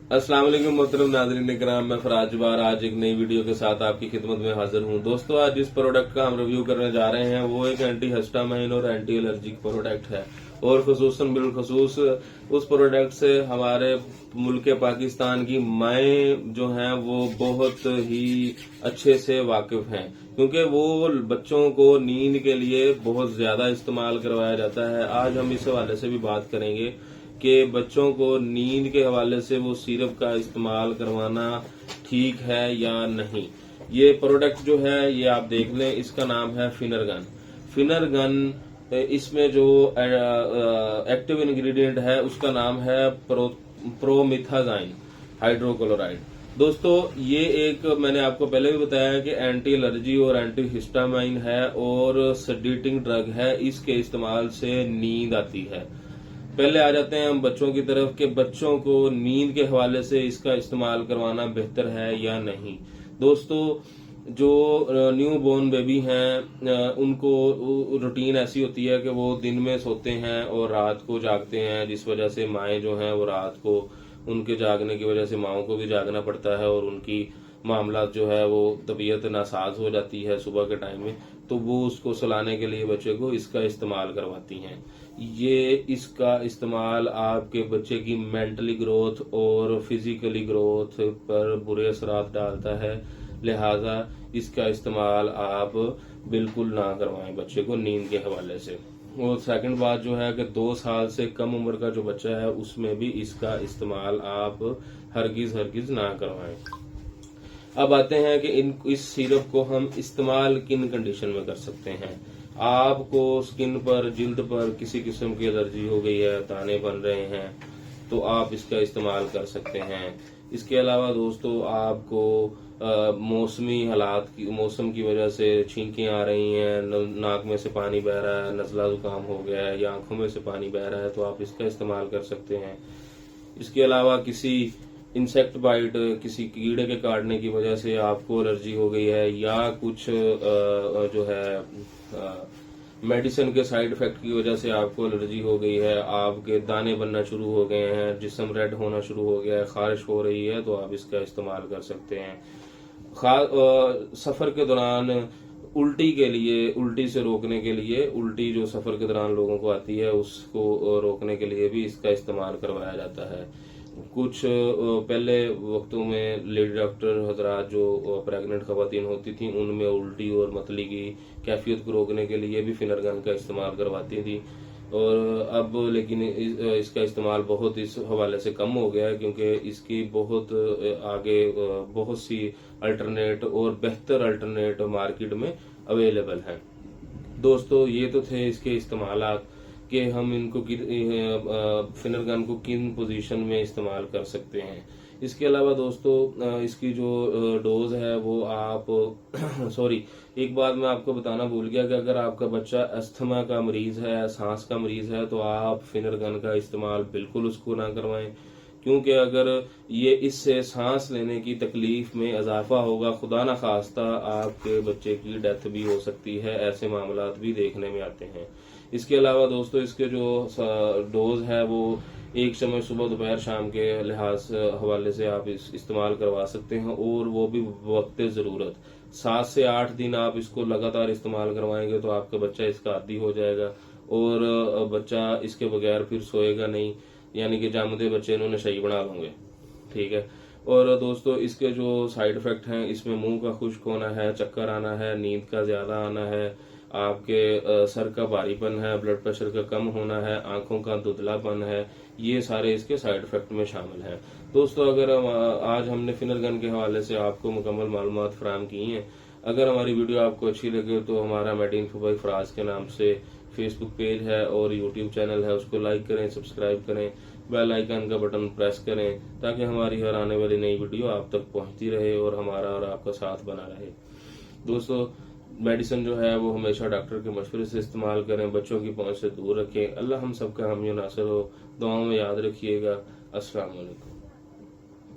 अस्सलाम वालेकुम मोहतरम नाज़रीन इकराम, मैं फराज जबार आज एक नई वीडियो के साथ आपकी खिदमत में हाजिर हूं। दोस्तों, आज जिस प्रोडक्ट का हम रिव्यू करने जा रहे हैं वो एक एंटी हिस्टामाइन और एंटी एलर्जिक प्रोडक्ट है और खसूसन बिलखसूस उस प्रोडक्ट से हमारे मुल्क पाकिस्तान की माएँ जो हैं वो बहुत ही अच्छे से वाकिफ हैं, क्योंकि वो बच्चों को नींद के लिए बहुत ज्यादा इस्तेमाल करवाया जाता है। आज हम इस हवाले से भी बात करेंगे कि बच्चों को नींद के हवाले से वो सिरप का इस्तेमाल करवाना ठीक है या नहीं। ये प्रोडक्ट जो है ये आप देख लें, इसका नाम है फिनरगन। फिनरगन इसमें जो एक्टिव इंग्रेडिएंट है उसका नाम है प्रोमिथाजाइन हाइड्रोक्लोराइड। दोस्तों, ये एक मैंने आपको पहले भी बताया है कि एंटी एलर्जी और एंटी हिस्टामाइन है और सेडेटिंग ड्रग है। इसके इस्तेमाल से नींद आती है। पहले आ जाते हैं हम बच्चों की तरफ कि बच्चों को नींद के हवाले से इसका इस्तेमाल करवाना बेहतर है या नहीं। दोस्तों, जो न्यू बोर्न बेबी हैं उनको रूटीन ऐसी होती है कि वो दिन में सोते हैं और रात को जागते हैं, जिस वजह से माएँ जो हैं वो रात को उनके जागने की वजह से माओं को भी जागना पड़ता है और उनकी मामला जो है वो तबीयत नासाज हो जाती है सुबह के टाइम में, तो वो उसको सुलाने के लिए बच्चे को इसका इस्तेमाल करवाती हैं। ये इसका इस्तेमाल आपके बच्चे की मेंटली ग्रोथ और फिजिकली ग्रोथ पर बुरे असरात डालता है, लिहाजा इसका इस्तेमाल आप बिल्कुल ना करवाएं बच्चे को नींद के हवाले से। और सेकंड बात जो है कि 2 साल से कम उम्र का जो बच्चा है उसमें भी इसका इस्तेमाल आप हरगिज ना करवाएं। अब आते हैं कि इस सिरप को हम इस्तेमाल किन कंडीशन में कर सकते हैं। आपको स्किन पर, जिल्द पर किसी किस्म की एलर्जी हो गई है, दाने बन रहे हैं, तो आप इसका इस्तेमाल कर सकते हैं। इसके अलावा दोस्तों, आपको मौसमी हालात की, मौसम की वजह से छींकें आ रही हैं, नाक में से पानी बह रहा है, नज़ला जुकाम हो गया है या आंखों में से पानी बह रहा है, तो आप इसका इस्तेमाल कर सकते हैं। इसके अलावा किसी इंसेक्ट बाइट, किसी कीड़े के काटने की वजह से आपको एलर्जी हो गई है या कुछ जो है मेडिसिन के साइड इफेक्ट की वजह से आपको एलर्जी हो गई है, आपके दाने बनना शुरू हो गए हैं, जिस्म रेड होना शुरू हो गया है, खारिश हो रही है, तो आप इसका इस्तेमाल कर सकते हैं। सफर के दौरान उल्टी के लिए, उल्टी से रोकने के लिए, उल्टी जो सफर के दौरान लोगों को आती है उसको रोकने के लिए भी इसका इस्तेमाल करवाया जाता है। कुछ पहले वक्तों में लेडी डॉक्टर हजरात जो प्रेग्नेंट खवातीन होती थी उनमें उल्टी और मतली की कैफियत को रोकने के लिए भी फिनरगन का इस्तेमाल करवाती थी, और अब लेकिन इसका इस्तेमाल बहुत इस हवाले से कम हो गया है, क्योंकि इसकी बहुत आगे बहुत सी अल्टरनेट और बेहतर अल्टरनेट मार्केट में अवेलेबल हैं। दोस्तों, ये तो थे इसके इस्तेमालात कि हम इनको फिनरगन को किन पोजीशन में इस्तेमाल कर सकते हैं। इसके अलावा दोस्तों, इसकी जो डोज है वो आप सॉरी, एक बात मैं आपको बताना भूल गया कि अगर आपका बच्चा अस्थमा का मरीज है, सांस का मरीज है, तो आप फिनरगन का इस्तेमाल बिल्कुल उसको ना करवाएं, क्योंकि अगर ये इससे सांस लेने की तकलीफ में इजाफा होगा, खुदा ना खास्ता आपके बच्चे की डेथ भी हो सकती है। ऐसे मामलात भी देखने में आते हैं। इसके अलावा दोस्तों, इसके जो डोज है वो एक समय सुबह दोपहर शाम के लिहाज हवाले से आप इस्तेमाल करवा सकते हैं, और वो भी वक्त ज़रूरत। 7 से 8 दिन आप इसको लगातार इस्तेमाल करवाएंगे तो आपका बच्चा इसका आदी हो जाएगा और बच्चा इसके बगैर फिर सोएगा नहीं, यानी कि जामदे बच्चे इन्होंने सही बना लोगे। ठीक है। और दोस्तों, इसके जो साइड इफेक्ट हैं, इसमें मुंह का खुश्क होना है, चक्कर आना है, नींद का ज्यादा आना है, आपके सर का भारीपन है, ब्लड प्रेशर का कम होना है, आंखों का धुंधलापन है, ये सारे इसके साइड इफेक्ट में शामिल हैं। दोस्तों, अगर आज हमने फिनरगन के हवाले से आपको मुकम्मल मालूमात फराहम की हैं। अगर हमारी वीडियो आपको अच्छी लगे तो हमारा मेडिइन्फो बाय फराज के नाम से फेसबुक पेज है और यूट्यूब चैनल है, उसको लाइक करें, सब्सक्राइब करें, बेल आइकन का बटन प्रेस करें, ताकि हमारी हर आने वाली नई वीडियो आप तक पहुंचती रहे और हमारा और आपका साथ बना रहे। दोस्तों, मेडिसिन जो है वो हमेशा डॉक्टर के मशवरे से इस्तेमाल करें, बच्चों की पहुंच से दूर रखें। अल्लाह हम सबका हामी नासर हो। दुआओं में याद रखिएगा। अस्सलाम वालेकुम।